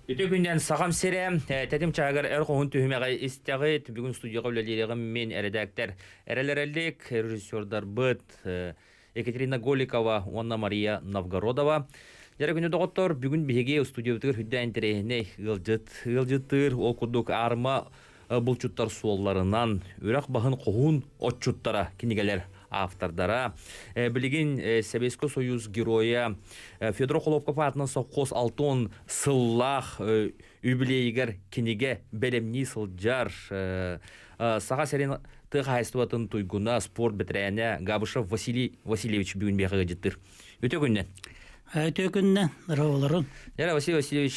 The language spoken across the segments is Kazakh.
Үтө күнден сағам серем, тәтім чағыр әр қоғын түйімеғай істяғы бүгін студияға өлелеріғім мен әрәдәктер. Әрәлерәлік режиссердар бұд Екатерина Голикова, Анна Мария Новгородова. Жәрі күні доғыттар бүгін беге студиявытығыр хүдді әнтерейіне ғылжыттыр, ол күрдік арма бұлчуттар суолларынан өрақ бағын қоғын отчуттара кенегелер автордара. Білеген Советский Союз героя Федор Холопков атынан соққос алтон сыллах үбілейгер кенеге бәлемні сылджар. Саға сәрен тұға хайстуатын туйгуна спорт бітірәне Габышев Василий Васильевич бүгін беғаға жеттір. Өте күнне? Өте күнне, рауыларын. Яра Василий Васильевич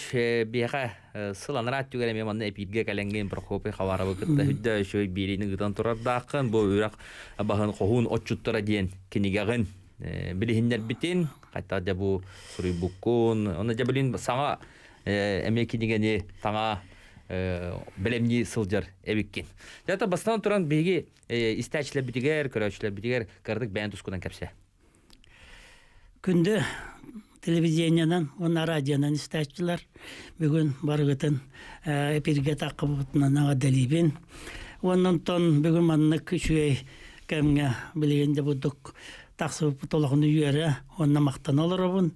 беға сыланыр ат түгәрі меманны әпидге кәләнген Прокопий хавары бұқытта хүдді шөй берейінің ғытан тұрардақын бұл өрақ бағын қоғын отчуттара дейін кенегеғын білігіндер бітін қайта да бұл сұрый бұққын оны да білін саңа әме кенегені таңа білемні сылжар әбеккен. Жата бастан тұран беге істәчілер бітігер, көрәушілер бітігер кірдік бәйін тұскудан кәпсе. Күнді телевизиядан, оны радионан істәчілер. Бүгін барғытын эпирге тақы бұтынан аға дәлейбен. Онын тон бүгін манны күшуей кәмге білегенде бұдық тақсы бұтолығыны үйері, онына мақтан олар обын.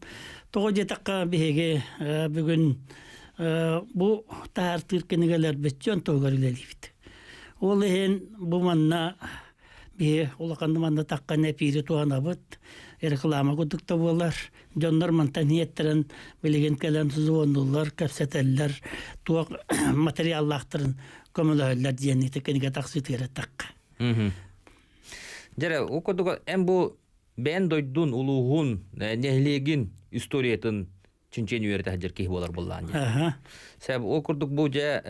Тоғы жетаққа беге бүгін бұл тағар түркенігелер бітчен тоғар үлелейбіді. Ол ең бұл манна бе олақанды манна таққан әпейрі туғана бұд. Реклама күдікті болар. Жондар мантан ниеттерін білеген кәлін тұзуындылар, кәпсәтәлілер, туақ материаллақтырын көмілі дейін етекенге тақсы тері таққа. Жәрі, оқыдығы әм бұл бән дойдун улуғын нәхлегін историятын чүнчен үйерді әдер кейі болар болған. Сәбі оқырдық бұл жә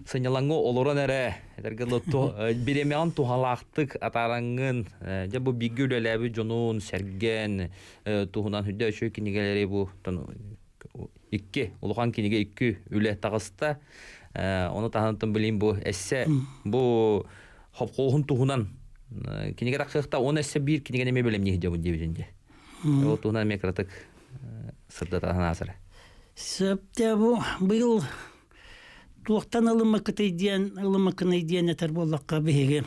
сынялаңы олырын әрі беремеған туғалақтық атараңын жа бұл бигі өлеләбі жонуын сәрген туғынан хүдді өші кенегелері бұл икке, ұлған кенеге иккі өлі тағыста оны тағынтын білейін бұл әсі бұл қоғын туғынан кенеге раққықта оны әсі бір кенеген еме бөлем неге жауын дебізінде. Ол туғынан мекратық сырды тағын асыры. Сөпте бұл туақтан ылымықын идеян әтір болаққа беге.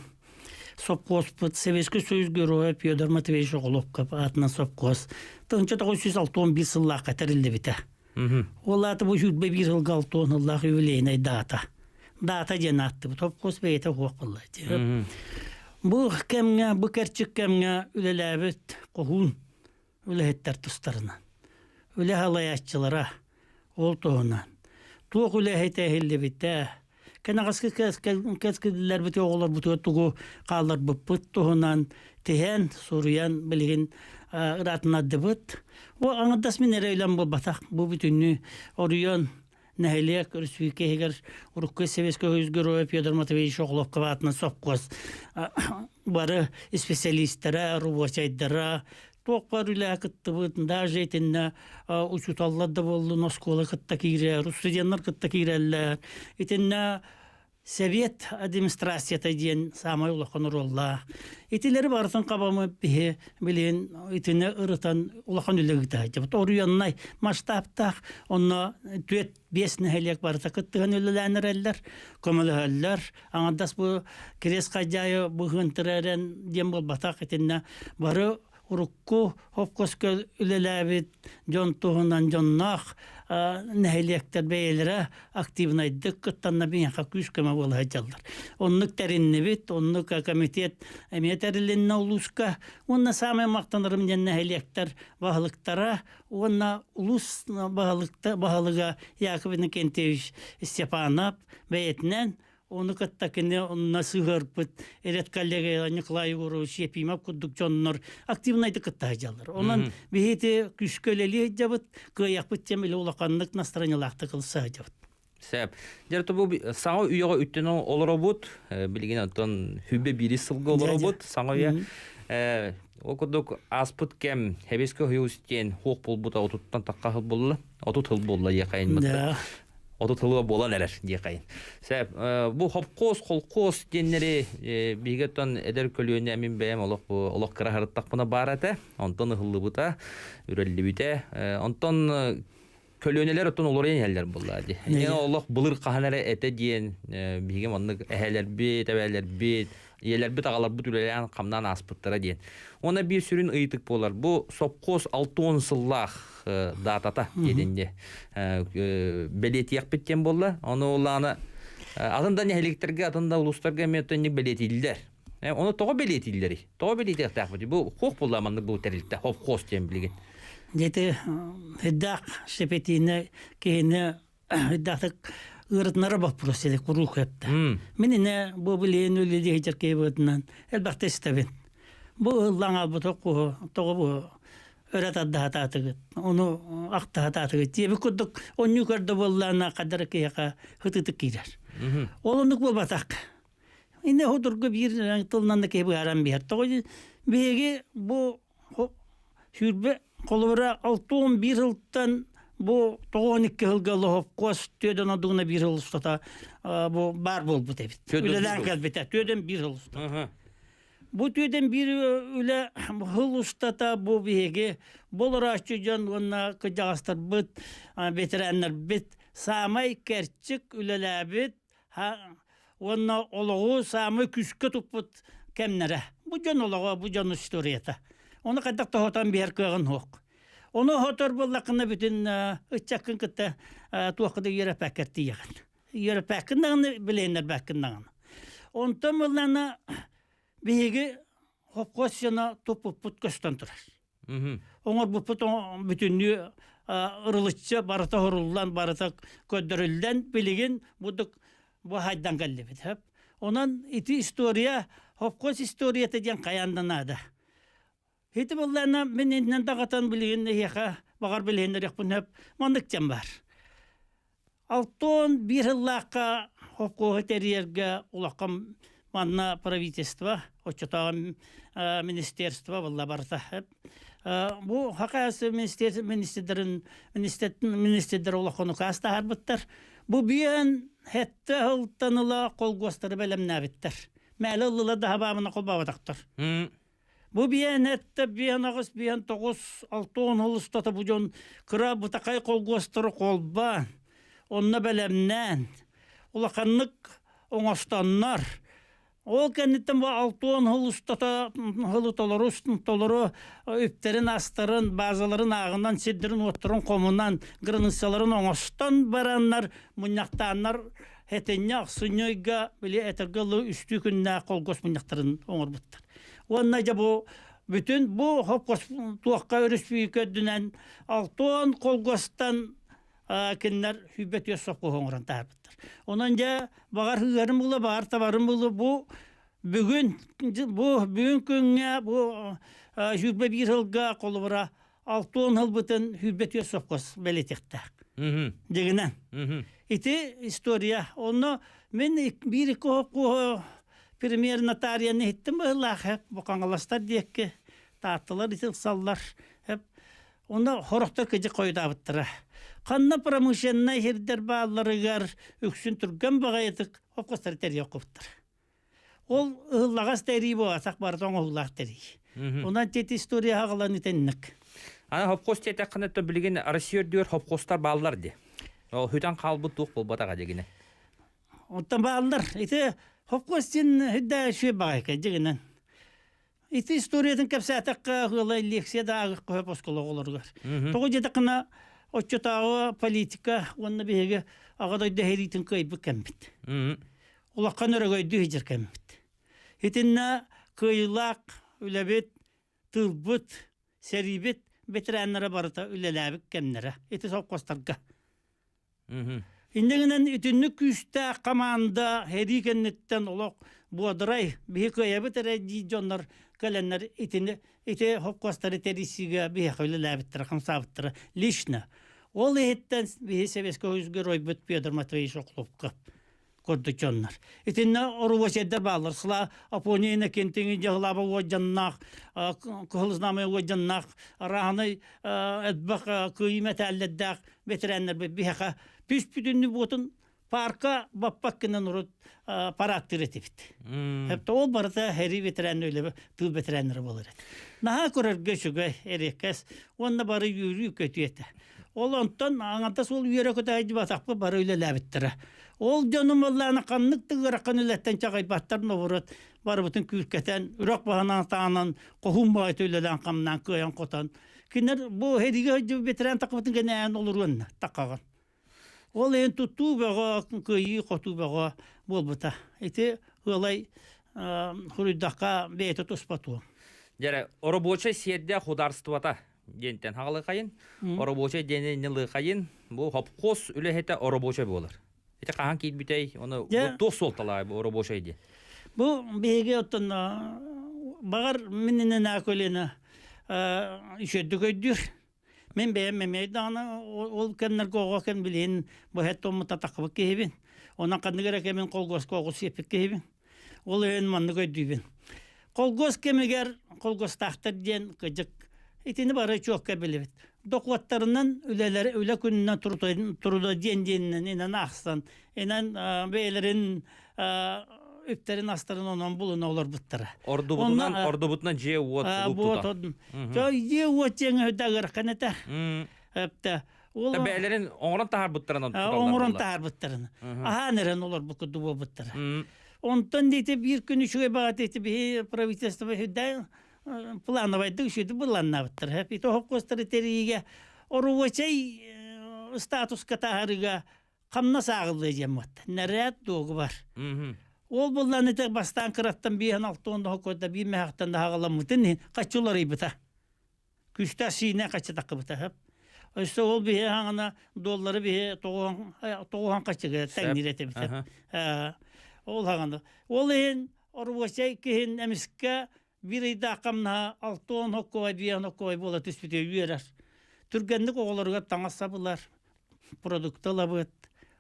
Сопқоспыт, Советский Союз героя Федор Матвеевич Оголовқа атынан сопқос. Тұнчы 961 сыллақ әтірілді біті. Ол аты бұл жүдбе бір жылға 6 ыллақ өйлейін дата. Дата ден атты. Сопқос бейті қоқ болды. Бұл кәмге, бұл кәрчік кәмге үлеләбіт қоғын үләйттер тұстарынан. Үлі халаятчылара ол тоғынан. Туық үләйті әйелі біті. Кәнағасқы кәскілілер біті оғылар бұты тұғы қалар бұппыт тұғынан тейен, сұриян білген ұратына дыбыт. О, аңырдас мен әрәйлен бұл батақ. Бұл бүтінні орыян нәхелек, үрсвеке егер ұрыққы Советский Союз героя Федор Матвеевич Оголовқа атына сопқос. Бары специалистері, рубочайдары, тоқпар үлі әкітті бұдын, даже етінна ұчуталлады болды, носколы қытта кейрі, русстуденлар қытта кейрәлі, етінна Совет администрацията дейін самай ұлақын ұролла. Етілері барытын қабамы білен етіне ұрытан ұлақын үлігіді. Орыяннай масштабтақ, онна 4-5 нәхелек барыта қыттыған өліләнір әлілер, көмілі әлілер. Аңадас бұл керес қайдайы бұғынтырәрен дем бол батақ етіне бары урукку хопкоска үлеләбит жон туһунан жоннах нәһилектер бәйләре активнайдык кыттанна бинха күскәмә була җаллар. Оннык тәринне бит, оннык комитет әмәтәрленне улуска, онна самай мактанырым дигән нәһилектер баһлыктара, онна улус баһлыга Яков Никентьевич Степанов бәйтнән onu kattakine nasıl hırpıt eret kollega Nikolay Егорович Епимов кудук жоннор активнайды кыттайжалар. Онан бехете күшкөлели жабыт кыяпыт темеле улаканлык настроениялакты кылса жабыт. Сәп. Дәрті бұл саңа үйеға үттенің олар обуд, білген аттан хүбе бири сылғы олар обуд, саңа үйе. Окудук аспыт кем, хебескі хүйістен хоқ бол бұта отуттан таққа хыл болы, отут хыл болы еқайын мұтты. Оду тылыга болан эрер дийкайын. Сәп, бу хопкос, колкос деннери бигеттон эдер көлүөнө мен бәем олох кыра харыттак буна барата, онтон хыллыбыта, үреллибите, онтон көлөөнелер оттон олорен хәлләр буллады. Эне олох булыр каханара эте диен бигем онны әһәләр бит, әбәләр бит, иеләр бит агалар бут үләлән камнан аспыттыра диен. Она бир сүрүн ыйтык болар. Бу сопкос 6 сыллах датата дединде. Белетияк биттен болла. Аны уланы атында нехлектерге, атында улустарга метонник белетилдер. Оны тоо белетилдери. Тоо белетияк тахбы. Бу хок булламанды бу терилте. Сопкос ден билген. Дете хеддак шепетине кейне хеддак ырытнара вопрос эле курук хепте. Менине бу билен үледи хетерке бутнан элбакте стабен. Бу лаңа бу току бу өрөт дататыгы. Ону акта дататыгы. Тебе кудук онну көрдө боллана кадар кияка хытытык кирер. Олундук болбатак. Ине hodurgu bir tılnan da kebi aram bir. Тоғы беге бу хүрбе колора 6-11 жылдан бу 12 жылга хопкос төдөн адуна 1 жыл устата бу бар болбу дебит. Үлелен келбете төдөн 1 жыл устата. Бу төдөн 1 үле жыл устата бу беге болорачы жан онна кыжагастар бит ветераннар бит самай керчик үлелебит онна ологу самай күскө туппут кемнере. Бу жан ологу бу жан историята. Оны кадак тохотан бер кыгын хок. Оны хотор буллакына бүтүн ычакын кытта туакыда ерепакерти яган. Ерепакынны биленер бакыннан. Онтон буллана биги хопкосына тупуп путкостон турар. Оңор бу путон бүтүннү ырылычча барата хоруллан барата көдөрүлден билеген будук бу хайдан келбит. Онан ити история хопкос историята ден каянданада. Хити буллана менен дагатан билген яха багар билгендер япын хеп мандыкчан бар. 6-1 жыллакка хопко терьерге улаккан манна правительство, очотаган министерство булла барта хеп. Бу хакасы министрлер улаккан каста харбыттар. Бу биен хетте хылтаныла колгостары белемнә биттер. Мәле улла да хабамына колбабатактыр. Бу биянетте биянагыс биян 9-6 хылыстата бу жон кыра бутакай колгостары колба. Онна белемнән улаканнык оңастаннар. Ол кеннеттен бу 6 хылыстата толору үптерин астырын базаларын агынан сиддирин оттырын комунан границаларын оңастан бараннар муньяктаннар хетенняк сынйга биле этергелу үстү күннә колгос муньяктарын оңорбуттар. Онна жабу бүтүн бу хопкос туакка өрүспүй көдүнөн 6 колгостан киннер хүбет ёсоп оңоран таарбыттар. Онан жа багар хыгарым була бар табарым булу бу бүгүн күнгө бу хүбе 1 жылга колбара 6 жыл бүтүн хүбет ёсопкос белетекте. Дегенен. Ити история. Онно мен 1-2 хопко примерно тарияны еттім бұлақ, бұқаңыластар дейекке, тартылар, итілсаллар, оны хорықтар кәжі қойды абыттыра. Қанна промышленна хердер бағаларығар үксін түрген баға етік, опқыстар тәрі оқыптыр. Ол ұғылағас тәрі боласақ бардың ұғылақ тәрі. Онан тет история ағылан етеннік. Ана хопқос тет әқынетті білген Россия дүйер хопқостар бағалар де. Ол хүйтан қалбы туқ бол батаға дегені. Онтан бағалар, хопкостин хидда шүй багайка дегенен. Ити историятын кепсатакка хылай лекцияда агык хопосколо олоргар. Тогы жедакына отчотагы политика онна беге агадай дехеритин кайбы кембит. Улаккан өрөгөйдү хижер кембит. Итинна кыйлак, үлебет, тылбыт, серибет ветераннара барыта үлеләбик кемнере. Ити хопкостарга. Индегенен үтүннүк күстә команда херикеннеттен олок буадырай бихекаябы терәди жоннар каленнар ите хопкостары терисиге бихекайләбиттер хамсабыттыр лично. Ол еттен бихе Советский Союзга ройбыт Петр Матвеевич Оклопка. көрдүчөннөр. Итинне орубочедер балар. Сыла Апонина кентинги жаглаба оҗаннак, кылызнамы оҗаннак, раханы эдбак кыймет алледдак ветераннар бихака пүс бүтүннү ботун парка баппаккынан урут парактыр этибит. Хепте ол барда хери ветеран өле тыл ветераннары болар. Наха көрөргө шүгө эреккес, онда бары юрүү көтүете. Ол онтон аңата сол үйөрө көтөйдү батакпы бары өле лабиттер. Ол жонум Алланы каннык тыгыракан үлеттен чагай баттар новорот бар бүтүн күркетен үрөк баганан таанан кохум байт өлелен камнан көйөн котон. Кинер бу хедиге ветеран такыбытын генен олурун такаган. Ол ен тутту бага кыйы коту бага болбута. Эти ылай хурудакка бейте туспату. Жара оробочай сиедде хударствата дентен хагалы кайын. Оробочай дененилы кайын. Бу хопкос үлехете оробочай болар. Эти кахан кийит битей, оны тос солталай бу оробочай де. Бу беге оттон багар миннен акөлена ишөдүгөйдүр. Мен бәйәммәмәйді аны, ол кәмнер қоға кәм білейін, бұл әтті омыта тақыбы кейбін. Онан қандығыра кәмен қолғыз қоғыз сепік кейбін. Ол өйін манны көйдүйбін. Қолғыз кәмегер, қолғыз тақтыр ден күжік. Етені бары чоқ кәбілі бет. Доқуаттарынан үлелері үлі күнінен тұруда ден-денінен, енен ақстан, енен бәйлерін үптерин астарын онан булуна олар буттара. Ордубутунан же уот тута. Же уот жеңі өдагыр қанетар. Әпті. Бәйлерин оңыран тахар буттарынан тұталар. Оңыран тахар буттарынан. Аха нерен олар бұқыды бұл буттара. Онтан дейті бір күн үшіге бағат дейті бір правительство хүдді планы байды үшіді бұланна буттара. Әпті хопқостары теріге орувачай статусқа тахарыға қамна сағылды жематты. Нәрәт доғы бар. Ол болдан ете бастан кыраттан бейхан алтуында хокойда бей мәхақтан да хағалам мұтын қачулар ебіта. Күшті сиіне қачы тақы бұта. Өсті ол бейе хаңына доллары бейе тоғуған қачыға тәңнер ете біта. Ол хағында. Ол ең орвачай кейін әміске бір айда қамна алтуын хоккой, бейхан хоккой бола түспіте үйерер. Түргендік оғыларға таңаса бұлар. Продуктала бұд.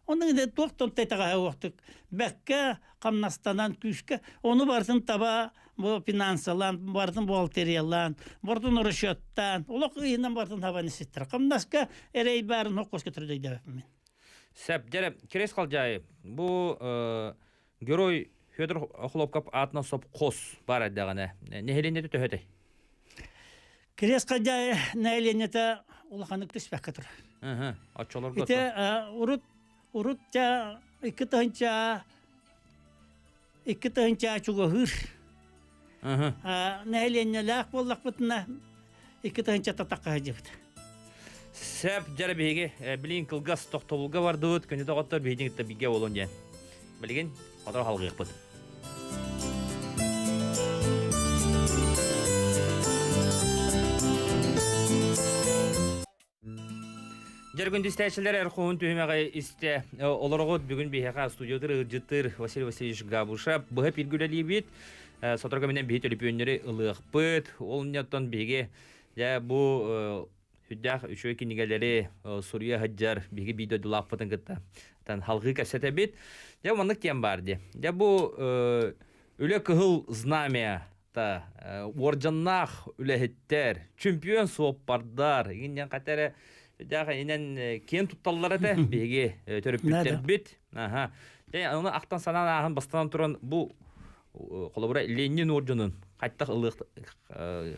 Onun da doktor tetağa vaktık. Bekka kamnastanan küske. Onu varsın taba bu finansalan, varsın buhalteriyalan, varsın rüşvettan. Olak iyinden varsın havanı sittir. Kamnaska erey barın hokkos götürdü devmin. Sep dere keres kalcay. Bu Герой Федор Хлопкап атна соп кос бар дагана. Нехеленде төһөтөй. Keres kalcay nehelenete ulahанık tüspek katır. Açolor gotma. İte urutça iki tahınca çuga hır. Nehelenelak bollak butna iki tahınca tataka hacıbıdı. Sep jara bege bilin kılgas toktolga vardı. Könde toqotor bejing de bige olon jan. Bilgin Kadar halgı yapıdı. Жаргын дистәчләр әрхуын төһмәгә истә олоргот бүген бихәка студиода җыттыр Василий Васильевич Габушап бу һәп иргүләли бит соторга менән бит өлепөннәре ылыгпыт ул ньяттан беге я бу хүддәх үшөй кинигәләре Сурия хаҗҗар беге бидә дулаппытын гытта тан халгы кәсәтә бит я моны кем бар ди я бу үле кыгыл знамя та орҗаннах үлеһеттер чемпион соппардар иннән катары Дәгә инен кен тутталлар әтә беге төрөп биттер бит. Аха. Аны актан сананаһын бастан туран бу колобура Ленин орденын кайтта ылык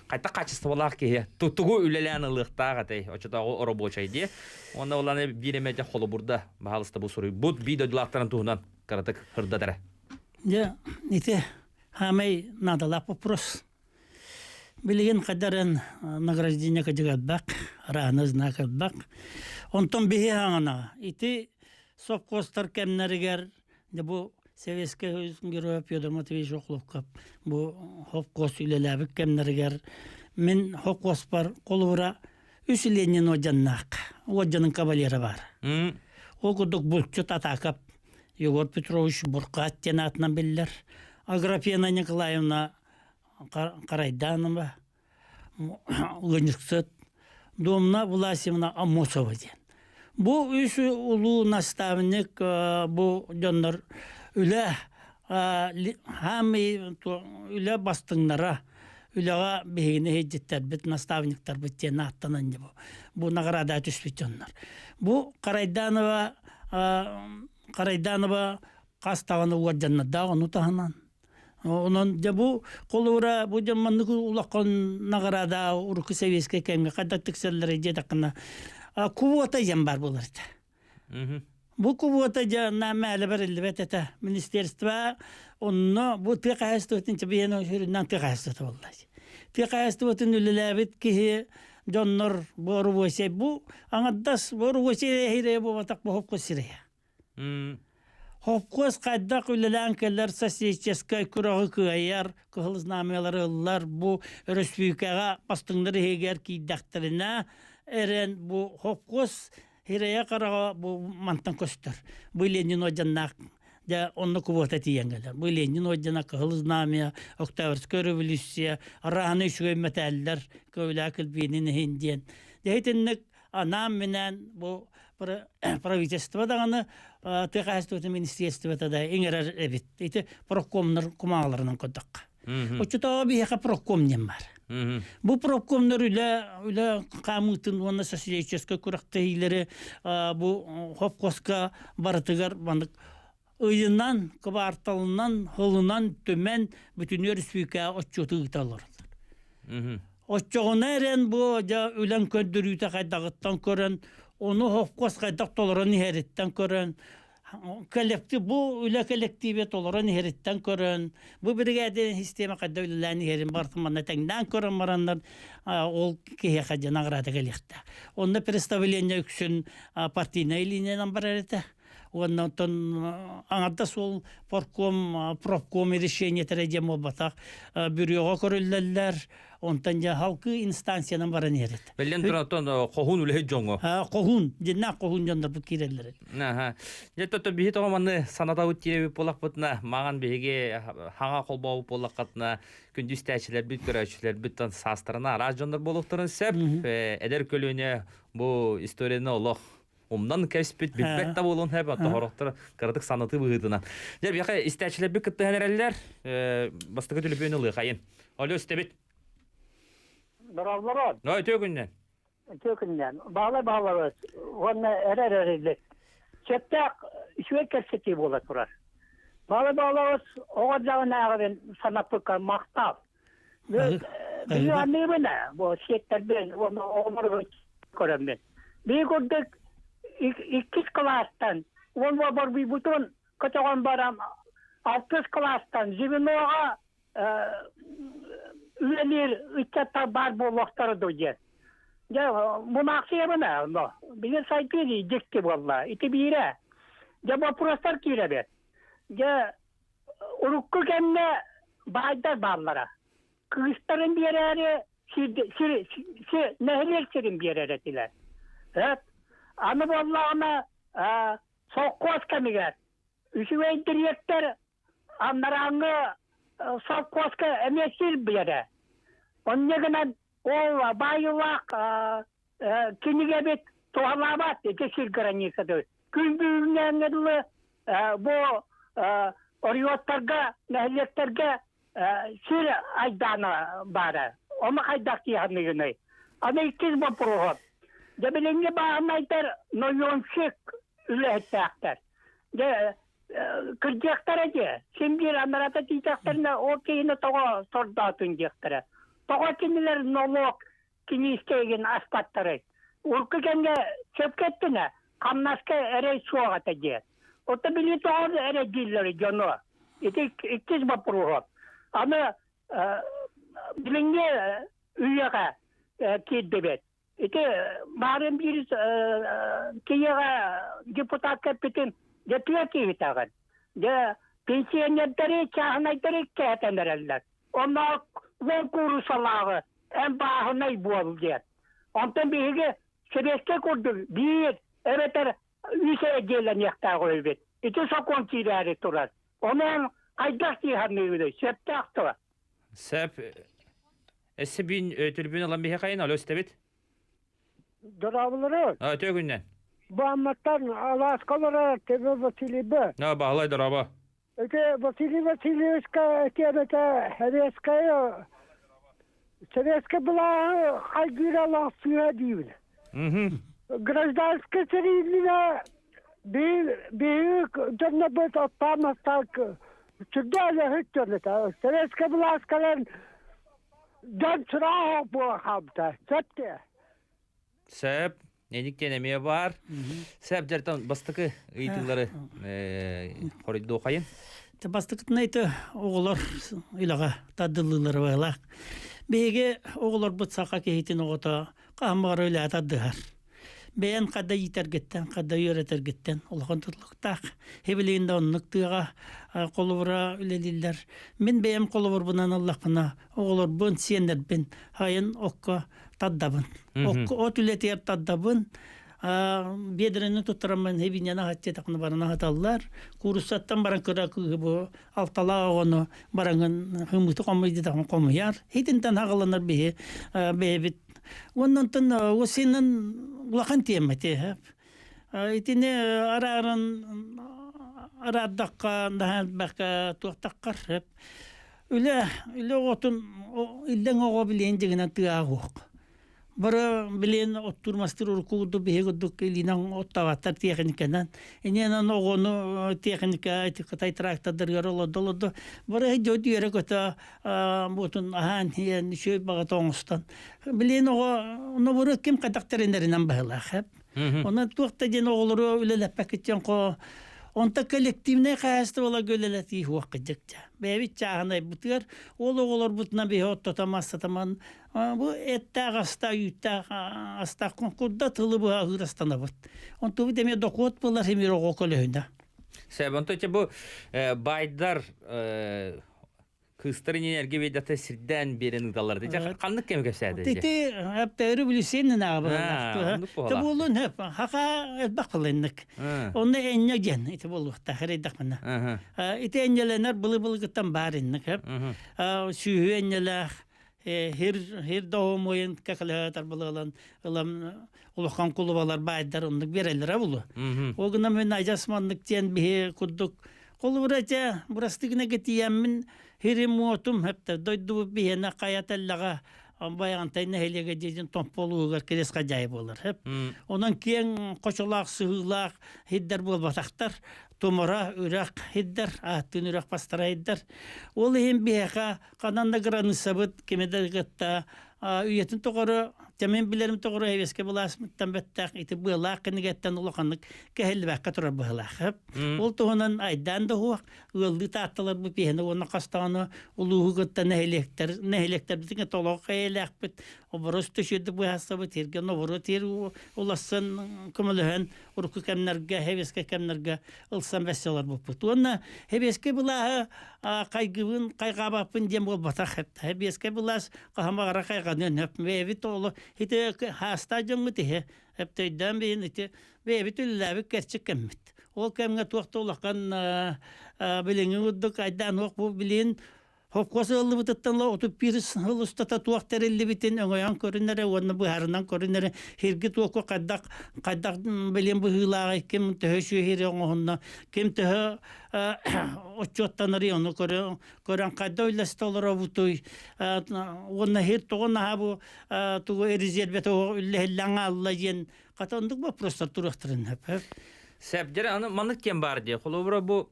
кайтта качестволар ки туттугу үлелән ылыктага тей. Очтагы оробочай ди. Онда уланы биремәдә колобурда баһалыста бу сорый. Бу видеолардан туһунан каратык хырдадара. Я, ите хамай надала вопрос. Билген кадаран награждение кадыгатбак, раны знакатбак. Онтон бихе аңана. Ити совхозтар кемнәргәр, бу Советский герой Федор Матвеевич Охловкап, бу совхоз үлеләбек кемнәргәр. Мен совхоз бар колура үсленен оҗаннак. Оҗанның кавалеры бар. Ол кудук булчут атакап. Егор Петрович Буркат тенатнан билләр. Аграфена Николаевна Карайданова, Лыньсыт, Домна Власевна Амосова ден. Bu üç ulu nastavnik bu jonlar üle hem üle bastınlara ülega behine hecetler bit nastavnikler bittiğine attanan bu. Bu nagarada tüspüt jonlar. Bu Karaydanova kastağını uğracanına da onu tahanan. Onun da bu kolura bu zamanlık ulakon nagarada urku seviyeske kemge kadattık sellere jedakına kuvvata jambar bulardı. Bu kuvvata jana mali berildi eta ministerstva onu bu tiqahastotin çabiyeno hüründen tiqahastot vallahi. Tiqahastotin ülelabit ki donor boru vese bu angaddas boru vese hire bu vatak bu hokko sireye. Hopkos kaddak ülelen keller sasiyeceskay kurağı kıyar, kıhılznameleri ıllar bu Rüsbükağa bastınları heger ki daktarına eren bu hopkos hireye karağa bu mantan köstür. Bu ilenin ocanak da onu kuvvete tiyengeler. Bu ilenin ocanak kıhılznameye, Oktavrska revolüsiya, rahanı şüy metaller, kövlakıl binin hindiyen. Dehetinlik anam minen bu правительство даганы тыгастыты министерство да эңерер эбит. Ити прокомнор кумаларынан коддак. Очута бияка проком нем бар. Бу прокомнор үле камытын оны социалистический курактыйлары бу хопкоска барытыгар бандык ыйынан, кыбарталынан, хылынан төмен бүтүн республика оччуты гыталар. Оччоғына эрен бу үлен көндүрүүтө кайдагыттан көрөн onu hofkos kaydak tolaran niheritten körün. Kolektif bu üle kolektiviyet olarak niheritten körün. Bu brigadenin sistemi kadar üleler niherin bartmanına tengden körün maranlar ol kihe kadar nagrada gelikte. Onda представление üçün partiyna ilineden bararete. Ondan anadda sol prokom решение tereceğim olbatak. Büroğa körüllerler. Ondan ya halkı instansiyanın baran yeret. Belli turatan kohun üle jongo. Kohun, cenna kohun jonlar bu kirelleri. Ha. Ya to bihi to manne sanata utire polak butna magan bihige hanga kolbaw polak katna gündüz təçilər bit görəçlər bitən sastırına rajonlar boluqturun sep eder kölüne bu istoriyani Allah ondan kəsbit bitbet de bolun hep hatta horaqtır qırdık sanatı bıhıdına. Ya bir xə istəçilər bir qıtdı hənərlər bastığı tülübünü lıqayın. Alo istebit. Bravolar. No tökündən. Tökündən. Bağlar. Onu erer. Çeptak şüve kerseti bola turar. Bağlar o zaman ağırın sanatlıklar maktab. Bir anlayımı ne? Bu şiyetten ben onu onları görem ben. Bir gördük ikiz klastan onu var bir bütün kaçağın baram 60 klastan zibinoğa üyeler ıçata bar bu vaxtları doyacak. Ya bu naksiye mi ne? Bir sayfı diyecekti valla. İti bire. Ya bu prostar kire be. Ya urukku kendine bağda barlara. Kılıçların bir yere nehirlerin bir yere diler. Evet. Anı valla ona sokkos kemiger. Üşüveyin direktör anlarangı sokkos emesir bir yere. Onun yerine o bayılak kinige bit tohalabat geçir granikadır. Küldüğünden edili bu oriyotlarga, nehirletlerge sir aydana bara. Ama aydak yihanı güney. Ama ikiz bu prohot. Debilinge bağımlaydır noyonşik ülehettaktar. Kırcaktar ece. Şimdi anlarata diyeceklerine o keyini toğa sordatın diyecektere. Toğa kiniler nolok kini isteygen aspatları. Urku kenge çöpkettine kamnaska ere suağat ece. Ota bili toğa ere dilleri canı. İkiz bu prohot. Ama bilinge üyega kiddebet. Barın bir kiyaga deputat kapitin deputat kivitagan. De pensiyonerleri çahnayları ketenlerler. Onlar ve kurusalağı en bahane buğulacak. Ondan birge sebeske kurdu. Bir evet üse gelen yakta koyuyor. İki sokon kirari turar. Onun aydak diye septe aktılar. Sep esibin tülbün alan bir hekayın alo istebit. Bravolar. Ha tökündən. Бамматтан Аласкалара тебе Василиба. Бағалайдар аба. Это Василий Васильевичка, это Советская. Советская была хайгирала сюадивна. Гражданская царевна бег должна быть отпама так. Сюда я это. Советская была, скажем, дан сразу была хабта. Сетте. Сәп, недіктен әме бар. Сәп жартан бастықы ұйтылары қорыйды оқайын. Бастықытын айты оғылар илаға таддылылары байлақ. Беге оғылар бұт сақа кейтін оғыта қамағар өйлі атаддығар. Бәйін қадда етергеттен, қадда үйретергеттен, олған тұтлықтақ. Хебелейінде оннықтыға қолы бұра үлелілер. Мен бәйім қолы бұр бұнан Аллах бұна оғылар бұн сиендер бін хайын оққа таддабын. От үлетер таддабын. Бедрені тұттырамын хебинена хатте тақны барына хаталар. Курусаттан баран кыра кығы бұ алтала оғыны бараңын хымыты қомайды тақны қомыяр. Хейтінтен хағыланар бейбіт. Оннан тын осенін ұлақан теметі. Итіне арадаққа бәқі туақтаққар. Үлі отын үлден оға білейін дегінен тұяғы оқ. Бары билен оттурмастыр уркуду бегодук илинан оттаваттар техниканан иненан огону техника кытай трактордор yorolodoldu бары дөд йөрө көтө бутун ахан ен шөй бага тоңстан билен ого уну буру ким кадактарындарынан бахла хап оны туакта ден оголору үлелеп пакеттен ко онта коллективный кайсты бола гөлелети хуакыжыкча бебит чагынай бутыр ол оголор бутна бехот тотамастаман бу эттагаста ютта аста конкурда тылы бу агырастана бут он тубу деме докот булар хемир ого колөйнда Себонто бу байдар кыстырын энерги бейдаты сирден берен ыдалар дейче каннык кем кепсәді тете аптары билсен набы то булун хеп хака бакылыннык оны энне ген ите болу тахридак мына ите эннеленер былы гыттан барыннык хеп сүйү эннелер хер доомойын какалатар булалан ылам улахан кулубалар байдар онды берелер булу огына мен ажасманнык тен бе кудук колурача бурастыгына кетияммин херемотум хепте дойду бияна каяталлага баягантайна хелеге дежин томполуугар керес кажай болар хеп онан кең кочолак сыгылак хиддер болбатактар томора үрак хиддер атын үрак пастара хиддер ол эм бияка кананда гранысабыт кемедер гатта үйетін тоғыры, жамен білерім тоғыры әвеске бұласымыттан бәттәқ, еті бұлақ кенігеттен ұлықанлық кәхілі бәққа тұрар бұлақ. Ол тоғынан айдан да хуақ, ұлды таттылар бұл пейіні, оны қастағаны ұлығы ғытта нәхелектер бізіңе толығы қайылақ біт, обырыз түшеді бұясы бұт, ерген обыры тер ұласын күміліген ұрқы кәмнерге, әвеске кәмнерге ұлсан бәселер бұл бұт. Оны әвеске бұлағы қайғыбын, қайғабапын дем бол батақ әпті. Әвеске бұлас қағамағара қайғанын әп, бәйбіт олы, хиті хаста жоңы тіге, әптейден бейін, бәйбіт үліләбі кәрчік кәммет. Ол кәмге туақты олаққан біліңі ұддық, айдан оқ бұл білейін, Хопкосы ылы бытыттанла отуп бирис ылыстата туактар элли битин оңоян көрүнөрө онны быһарынан көрүнөрө хирги туокко каддак билен быһылага ким төһөшү хире оңонна ким төһө очоттаныры ону көрөн кадда ойластолоро бутуй онна хир тогона хабу тугу резервето үллеллаңа алла ен катондук ба просто турактырын хеп Сәбдер аны маннык кем бар ди. Холобра бу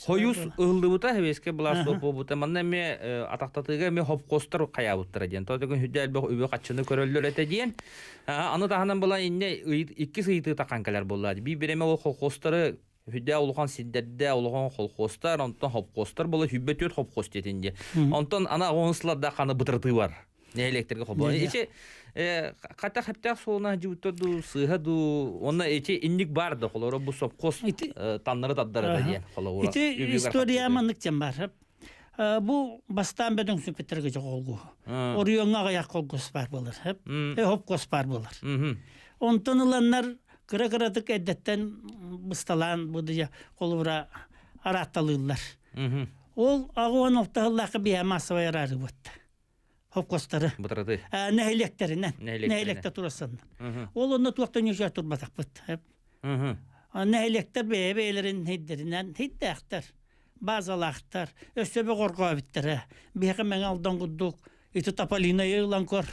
хоюс ылды бута хевеске булас бу бута манна ме атактатыга ме хоп костор кая буттара ден. Тодогун хүддәл бу үбө качыны көрөллөр эте ден. Аны таханан була инне 2 сыйты таканкалар булады. Би береме ол косторы хүддә улган сиддәдә улган холкостар, онтон хоп костор була хүббөтөт хоп кост этинде. Онтон ана онсларда каны бытырты бар. Не электрге хобо. Иче ката хаптак соона жуутоду сыгаду онна эче инник барды холоро бу сопкос таннары таддары дия холоро. Ите история маннык бар. Бу бастан беден сүпетерге жолгу. Орионга аяк колгус бар болар. Хоп кос бар болар. Онтон уланнар кыра-кыратык эддеттен бысталан бу дия колура аратталылар. Ол агуан окталлакы бия масова ярары бутта. хопкостары. Бутырды. Нәһилектеринен. Нәһилектеринен. Нәһилекте турасан. Мгм. Ол онны туактан южа турбатак бит. Мгм. Нәһилектер бәйләрен хиддеринен хиддәхтер. Базалахтар. Өстөбе горга биттере. Беге мен алдан гудук. Ите тапалина елан кор.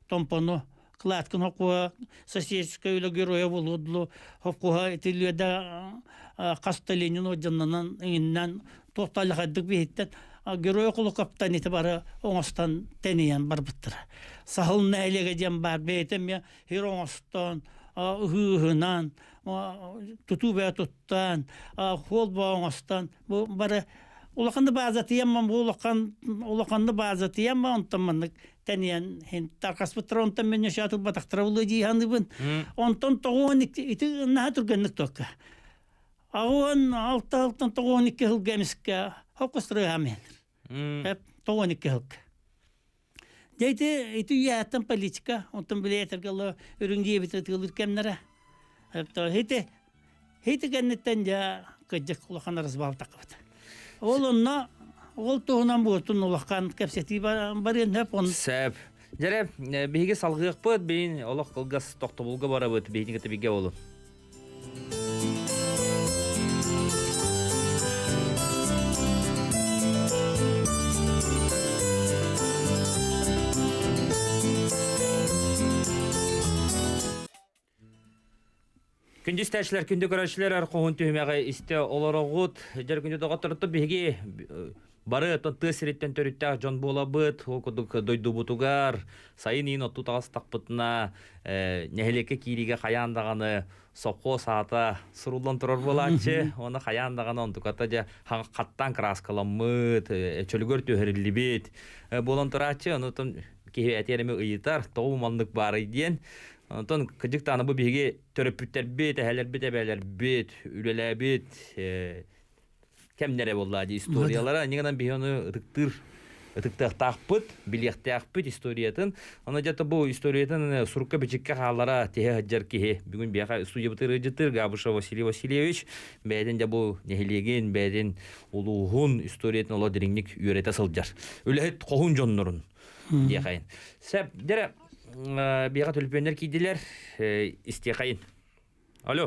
Томпоно. Клаткын хокуа. Соседская үле героя болудлу. Хокуа итиледа Кастелинин оҗаннан иңнән тоталга хаддык бейттен. Герой кулы каптан ите бары оңостан тениян бар биттер. Сахыл нәйлеге дем бар бейтем я хироңостан хыһынан тутубе туттан хол боңостан бу бары улаканды базаты ямман бу улаканды базаты ямман тамман тениян хин таркас патронтан мен яшатыл батактыра улы диханыбын онтон тогон ите на турганнык токка агын алталтан тогон ике хыл гемиске хокустрыгамен тогон ике хыл Дейте иту яаттан политика, онтон билетер гало өрүңдие битетилер кемнере. Хите геннеттен жа кыжык улахан разбал такыбыт. Ол онна ол тугунан буутун улакан кепсети барын хеп он. Сәп. Жаре биге салгык бут бейин олак кылгас токтобулга барабыт бейин гете биге болу. Күндүз тәшләр, күндү көрәшләр аркоһун төһмәгә истә олорогут, җәр күндү дагатырты биге бары тәсириттән төрүттә Джон Болабыт, окудук дойду бутугар, сайын оту тагыстакпытына, нәһилеккә кириге хаяндаганы сокко саата сурулдан турар булачы, оны хаяндаганы онтуката җа хаттан краскаламыт, чөлгөр төһрилибет. Болон турачы, онутун кеһәтәреме ыйтар, тоуманлык бар иден. Онтон кыжык таны бу биге төрөпүттер бет, әһәләр бит, әбәләр бет, үлеләр бет, кемнәре булла ди историялары. Нигәдән бе аны тактакпыт, билектакпыт историятын. Аны жата бу историятын сурка бичеккә халлара тәһә хаҗар ки. Бүген бияга студия битер җитер Габыша Василий Васильевич, бәдән дә бу нәһилеген, бәдән улугун историятын ола диринник үйрәтә сылҗар. Үләһет кохун жоннорун диягән. Сәп дәрә бияга төлпөннәр кидиләр, истекайын. Алло.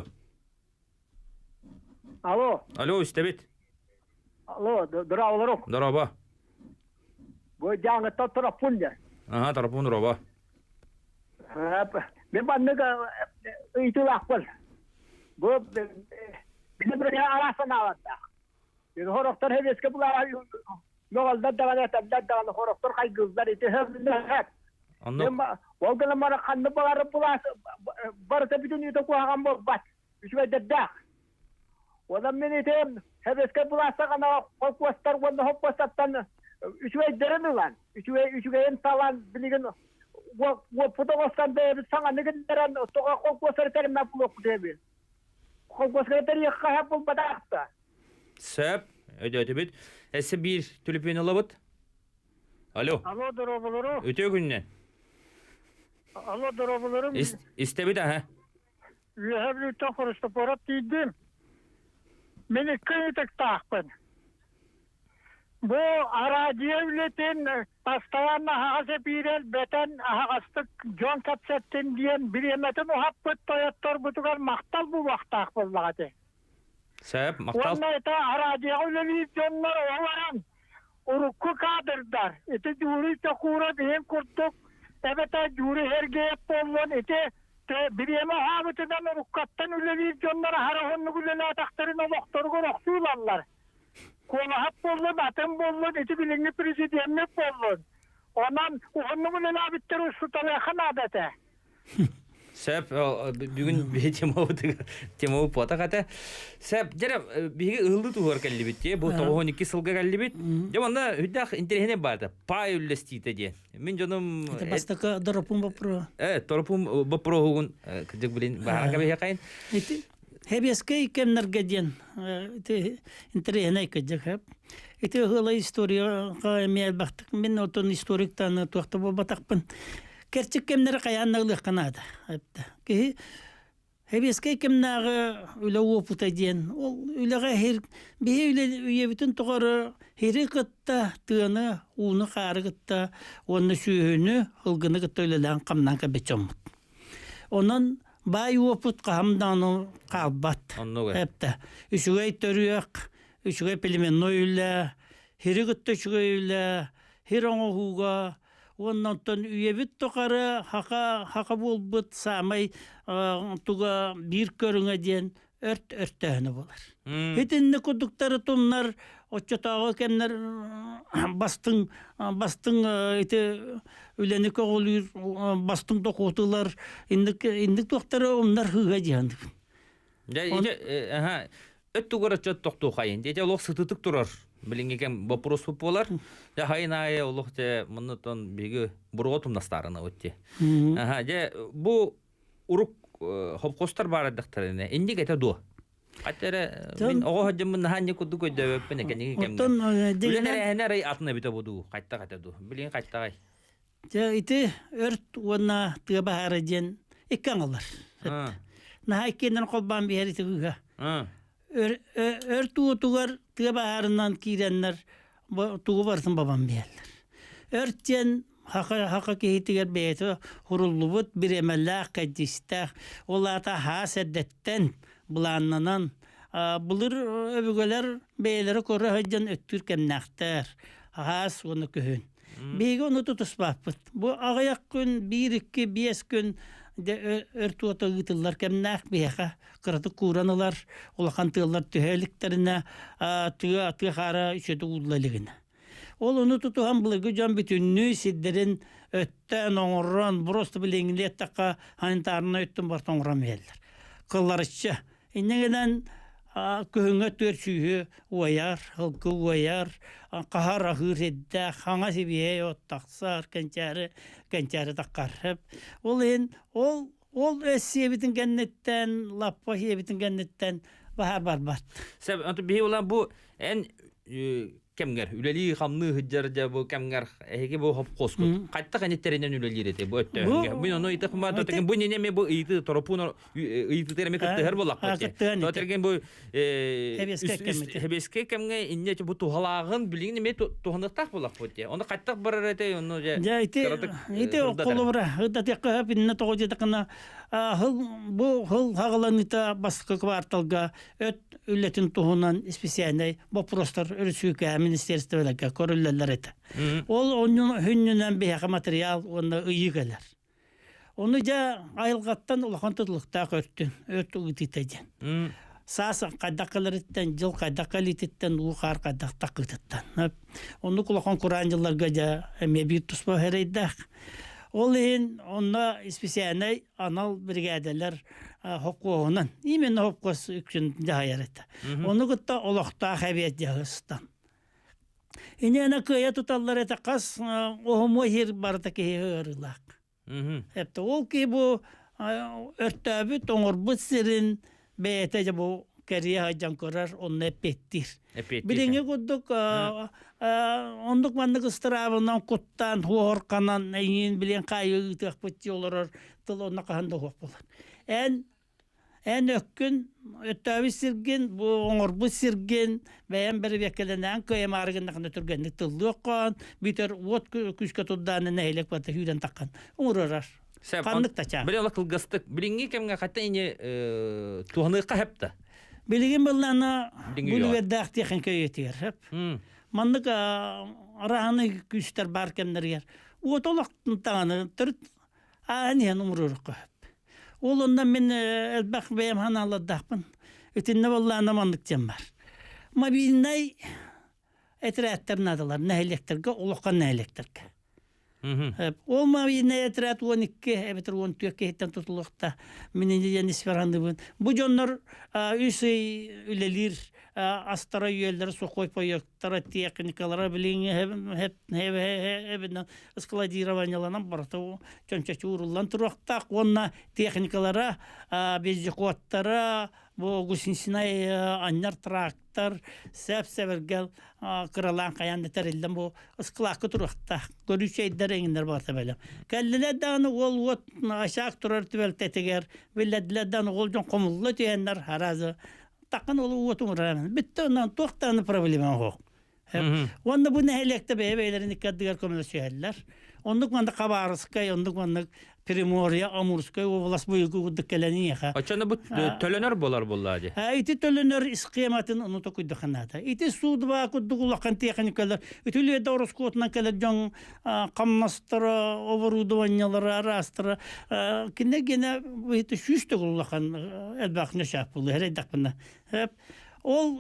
Алло, истебет. Алло, драуларок. Дараба. Бу жаңы тарапунда. Ага, тарапун раба. Мен банныга ыйтылак бол. Бу бине бер арасына алатта. Бир хороктор хебеске булар йогалда дагана хороктор кайгыздар ите хебдер. Мен волгала мара канды балары булас барта бүтүн үтө куаган болбат. Үчүгө дадак. Одан мен итем хебеске буласа гана колкостар гонда хоппастан үчүгө деренилан. Үчүгө талан билген во фотогостан бе саңа нигендерен тога колкостар терме булок деби. Колкостар тери хап болбадакта. Сәп, өдөтөбүт. Эсе бир төлөпөн алабыт. Алло. Алло, дорогуларым. Өтө күннен. Алло, дорогуларым. Истебит, ага. Üyehavli tokuruşta porat değildim. Beni kıyıtık takpın. Bu aracıya ületin pastavanla hağası birel beten hağastık John Kapsettin diyen bir yemetin o happıt toyattor butukar maktal bu vakt takpınladı. Сәп, мактал. Onunla ete aracıya üleli jonlar oğaran urukku kadırdar. Ete curi tokura diyen kurtuk. Evet, curi hergeye polvan ete bir yeme habitinden rukkattan üleli jonlara harahonlu gülene ataktarın o doktorgu roksulanlar. Kola hap bollun, atın bollun, eti bilingi prezidentlik bollun. Ondan onu gülene abittir ustalayan adete. Сәп, бүгін темау пота қата. Сәп, жара, бігі ұғылды туғар кәлі бітте, бұл 12 сылға кәлі біт. Жаманда үддақ интерхене барды, пай үллестейті де. Мен жоным... Это бастака доропун бапро. Торопун бапро хугун, кәдік білін, бағаға бейе қайын. Хебеске икемнерге ден. Интерхене кәдік хеп. Ити ғыла историяға әмел бақтық. Мен отын историктаны туақты бол батақпын. Керчик кемнер каяннылык канада. Hebesке kimnağı öyle oput edin. Ol öyle her bir öyle bütün toğarı heri kıtta tığını unu qarı kıtta onu sühünü hılgını kıtta öyle kamdan kabeçamut. Onun bay oput qahamdan qalbat. Onu Hepte. Üçüge törüyük. Üçüge pelimen öyle. Heri kıtta şöyle. Her oğuga ondan ton üyebit toqarı haka bolbut samay tuga bir körüne diyen örttöhünü bolar. Hetinne kudukları tumlar oçatağı kenler bastın ite ülenik oluyor bastın tokutular indik doktora onlar hıga diyen. Ja, öttügörä çöt toktu hayın. Dece olok sıtıtık durur. Bilingeken вопрос популар. Ja hayna olok te munutun bigi burotum nastarına ötti. Aha, ja bu uruk hopkostar baradaktarına indi gete do. Atara min ogo hajımın hangi kudu koydu öpene kengi kem. Ondan Bilenere henere atına bite budu. Katta do. Bilin katta kay. ja ite ört ona tıba harajen ikanlar. Nahay kenden kolban bir heri tıga. Örtüğütügar tıbaharından kirenler tuğu varsın babam biyerler. Örtjen haka kehitiger beyti hurullubut bir emellâh kaddistâh olata hasedetten bulanlanan bulur öbügeler beyleri korra haccan öttür kemnaktar has onu köhün. Beygi onu tutuspapıt. Bu ağayak gün 1-2-5 gün de örtü ota gıtıllar kemnak beyha kırıtı kuranılar olakan tığlar tüheliklerine tığ hara üçüdü uğulaligine. Ol onu tutuhan bılıgı can bütünlüğü sidderin ötten oğurran brostu bilengiyle ettaka hanitarına öttün bartan oğuram yerler. Kıllar içe. İnnegeden köhüngö törçüyü uyar, hılkı uyar, kahar ahır edde, hana sebiye ottaksar, kençeri takkar hep. Ol esiyebitin kennetten, lappa hiyebitin kennetten, bahar barbat. Seb antu bir olan bu en kemger üleli hamlı hıccarca bu kemger eki bu hop koskut. Katta kanetterinden üleli rete bu ötte. Bu onu ite kuma toten bu nene me bu ite toropun ite terme kıttı her bolak kote. Totergen bu hebeske kemge inne bu tuhalağın bilin me tuhanıktak bolak kote. Onu katta barar rete onu ja ite okulubra hıda tekka hep inne toğucu tekana bu hıl hağlanıta baskı kvartalga öt ületin tuhunan spesiyane bu prostor örüsüke ministerstvelega korulleler ete. Ol onun hünnünen bir material onu ıyıgeler. Onu ja ayılgattan ulakan tutulukta örtün. Örtü ıtitecen. Sasa kaddakalaritten, jıl kaddakalititten, uğar kaddaktakıtitten. Onu kulakan kurancılarga ja bir tusma hereydak. Olin onda spesiyane anal brigadeler hokkuğundan. İmen hokkos üçün cahayarete. Onu gıtta olakta habiyet jahıstan. İnene kıya tutallar ete kas ohumu hir bardaki hırılak. Hepte ol ki bu örttöbüt oňurbut sirin beyete bu keriye hajjan korar onu epettir. Bilinge kudduk onduk mandık ıstırabından kuttan horkanan eyin bilen kayı tıkpıt yolurur tıl onna kahanda hop bolar. En ökkün öttöbü sirgin bu oňurbut sirgin beýen bir vekelenen köýem argyndygyny türgenlik tıldy okkan biter ot küçke tuddanı neylek bata hüden takkan oňurar. Kandyk taça. Bile ola kılgıstık. Bilingi kemge hatta ine tuhanıkka hepte. Biligin billana bulveddak tekin köýetir hep. Mandık arahanı güçler barkenler yer. Otolak tağını tırt aniyen umururuk hep. Olundan men elbaq beýem hanaladakpın. Ötünne vallahi mandık jem bar. Ma bilinay etretler nadalar, nehelekterge, olakkan nehelekterge. Olma bilinay etret 12, ebetir 14 hitten tutulukta. Minin nisferandıbın. Bu jonlar üsü ülelir, astara üyeleri sokoy poyaktara teknikalara bilin hep ıskladiravanyalan barata çönçeçi urullan turaktak onna teknikalara bezci kuattara bu gusinsinay anlar туохтар сәп-сәбергел кыралан каянда терилден бу ысқылақы турақта көрүшейдер эңиндер барта белем. Кәллелерден ол вот ашак турар түбелтетегер, билledlerden ол жон комуллы тиендер харазы. Такын ол вот умран. Битте ондан туохтаны проблема жоқ. Онда бу нәһәлекте бәйләрен икәдгәр коммуникациялар. Ондук манда Кабарская, ондук манда Приморья, Амурская область буйгы удыккәләниәхә. Ачаны бу төлөнөр болар буллады. Ити төлөнөр схематын онута куйды ханада. Ити судва куддугулакан техникалар. Итүле дорускотнан кәлә жон камнастыра, оборудованиялар арастыра. Кинегене ити шүстө гулакан элбакны шапылы, һәрәдәкне. Ол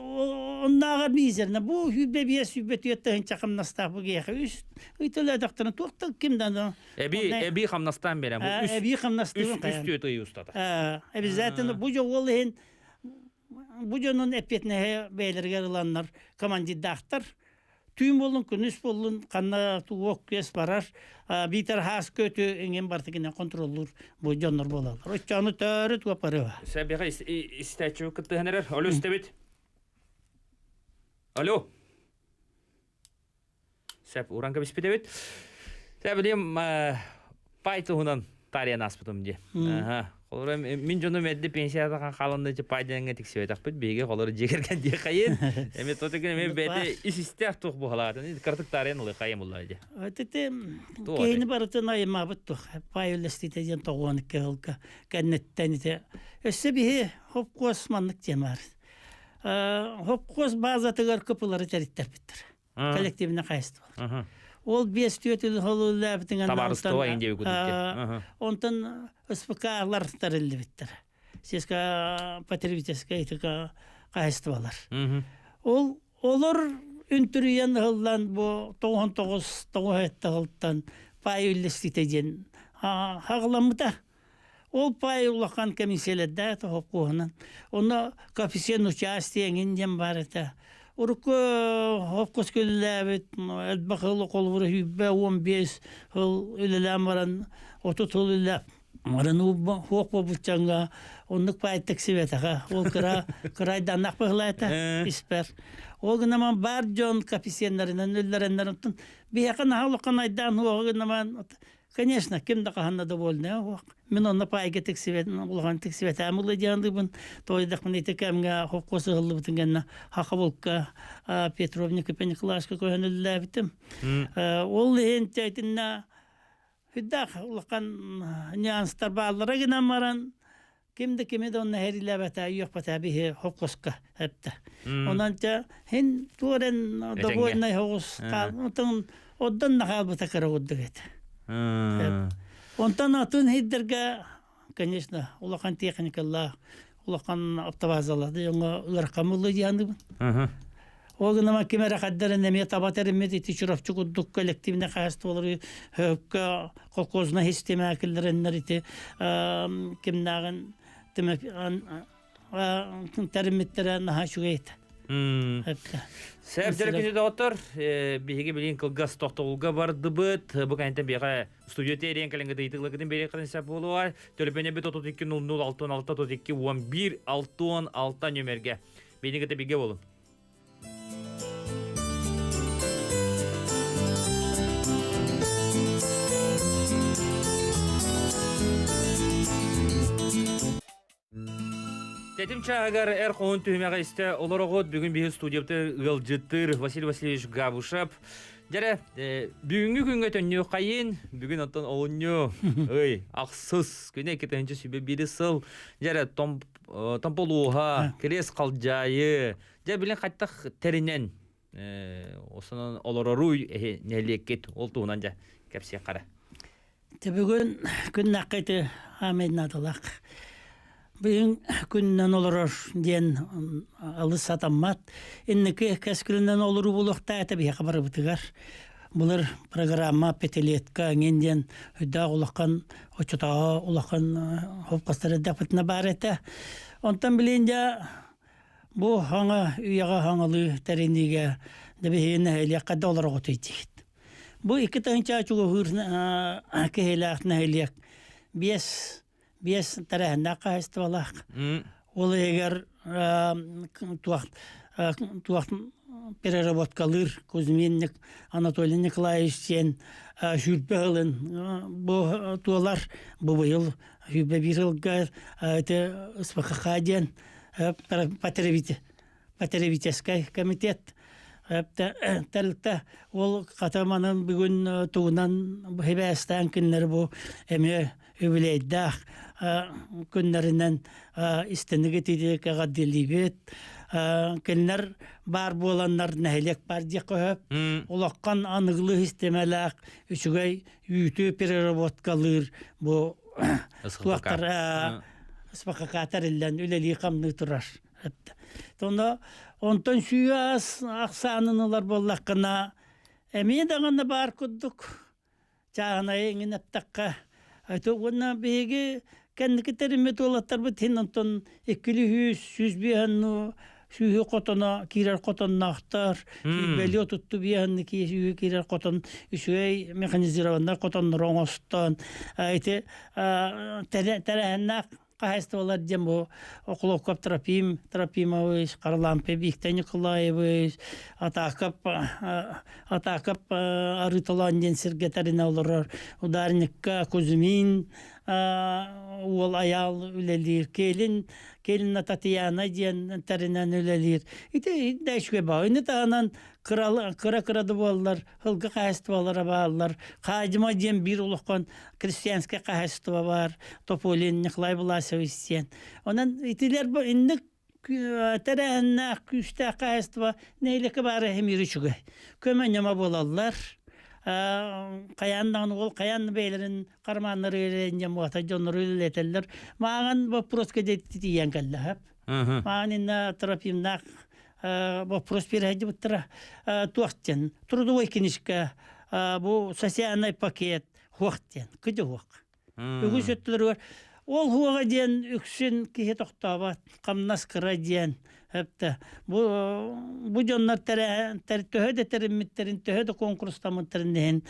оннага мизерне бу хүбебия сүбетиеттен чакымнастабы гех. Үтеле докторны туктал кимден? Эби хамнастан берем. Эби хамнастан. Үстү тый устата. Обязательно бу жол ен бу жонун эпетне бейлерге ыланнар командидактар. Түйін болын, күніс болын, қанна туок кес барар, битер хас көтü энген бартыгына контроллур бу жоннор болалар. Очаны төрү туап бары. Сәбиға истәчү кыттыһынар. Алло, истебит. Алло. Сәп уранга биспедебит. Сәбидем пайтыһынан тариян аспытым ди. Олар мин жону медди пенсияда калынды пайдаңга тиксебетак бит беге олар жегерген ди кайын. Эме тотеген мен беде истәк тук бу халатын. Кыртык тариян улы кайын буллайды. Тете кейни барытын айма буттук. Пайылыстыйты жан тогон келка. Кеннеттен те. Өсебе хоп косманлык темар. Хоп-кос базатыгар кыпылары тәриттер биттер. Коллективіне қайысты бол. Ол 5 түйетіл холулы бітінген Табарыстыва индеу күдікте. Онтан СПК-лар тарылды биттер. Сесқа потребительская етіға қайысты болар. Олар үнтіріен ғылдан бұл 99-97 ғылдан пай үлістетеден хағыламыда. Ол пай улахан комиссияларда топ қуғынан. Оны коэффициент участия еңген бар еді. Урукку хопкос көлләбит, әлбақылы қолбыры хүббә 15 ғыл үліләм баран, 30 ғыл үліләп. Маран хоппа бұтчанға, ондық пайттық себетіға. Ол қырайдан ақпығыла әті, іспер. Ол ғынаман бар жон коэффициентларынан үлілеріндер ұттын. Бияқан ғалыққан айдан ғынаман... Конечно, кем да каханна да больно. Мен онна пайга тексивет, улган тексивет амылы жандыбын. Тойдак мен этекемге хоккосы гылды битингенна Хакаболка, Петровника, Пениклашка көһөнүллә битим. Ол ентетинна хиддак улган нянстар баллары гына маран. Кимде кимде онна хериле бата юк бата бихе хоккоска хепте. Онанча хин турен да больно хоккос калмытын оддан нахал бата карагыдыгет. Онтан атын хиддерге, конечно, улахан техникалла, улахан автовазалады, онга ыркамылы жандыбын. Огынама кемера каддарын неме табатеримет итичурафчу куддук коллективне кайысты олары хөкка колхозна система акиллереннер ити кимнагын термиттер наха шугайт. Сәп дәрекеде доктор, биһиге билин кылгас токтолга барды бит. Бу канта бига студия терен калыңга дейтилгеден бери кырын сәп болуа. Төлөпене бит 32-00-66-11-6-6 нөмерге. Бенигете биге болун. Тетим чагар эрхон түмәгә истә олорогот бүген бие студиябызда гылҗыттыр Василий Васильевич Габушев. Жара бүгенге күнгә төнне кайын, бүген аттан олоньо. Ой, аксыз көне кетенче сүбе бире сыл. Жара тамполуга, крес калҗайы. Жа билен кайттак теринен осынын олорору нелекет олтуунан жа кепсе кара. Бүгін күн нақайты амеднадылақ. Бүгін күннен олырыр ден алыс атаммат. Иннекі кәскілінен олыру болуқта әті бейі қабары бұтығар. Бұлар программа петелетка еңден үдді ұлаққан, очытаға ұлаққан хопқастары дәпітіні бар әті. Онтан білейінде бұл хаңа үйеға хаңалы тәрендеге дәбейіне әлияққа доллар ғотойдейді. Бұл екі таңча чуғы ғыр кәхелі әлияқ. Бес тарахында қайысты балақ. Ол егер туақ туах переработкалыр Кузьмин Анатолий Николаевич сен жүрбелин бу туалар бу быйыл хүрбе бир жылга это СПХ-ден Патеревический комитет тәлтә ол катаманын бүгүн туунан хебестан киннер бу эме үбүлейдах күннәреннән истенеге тиде кагадилибет киннер бар буланнар нәһлек бар дикөп улаккан аныглы истемелак үчүгәй үтү переработкалыр бу туактар спакакатарылдан үлели камны турар тонда онтон сүйәс аксанынылар боллаккана эми даганы бар куддук чагына эңин аптакка айтугуна беги кендики теримет олаттар бит онтон 200 биянну сүйө котона кирер котоннактар белио тутту биянны ки сүйө кирер котон үчөй механизировандар котоннор оңостон айты тереннак кайстолар жембо окуловкап Тропимович, Карлампе Виктор Николаевич, атакап Арыталанден Сергетарина олар, ударникка Кузьмин, ол аял үлелир, келин Татьяна ден таринан үлелир. Ите дәшке ба, ины тағанан кыра-кырады болалар, хылғы қайыстывалара бағалар, қайдыма ден бір ұлыққан крестьянский қайыстыва бар, Тополин Николай Власович сен. Онан итилер бұл иннік тәрәннақ күсті қайыстыва нейлекі бары хемері шүгі. Көмәнема болалар, қаяндан ол қаянны бейлерін қарманлары еренген бұғата жонлары үлетелер. Маған вопрос кәдетті дейін кәлі. Маған инна Тропимнақ вопрос перейді бұттыра туақтен. Трудовой кенішкі бұл социальный пакет хуақтен, күді хуақ. Үгі сөттілер бар. Ол хуаға ден үксін кеге тоқтабат, қамнас қыра ден. Бу жоннар төһөдө теримиттерин төһөдө конкурстамыттырын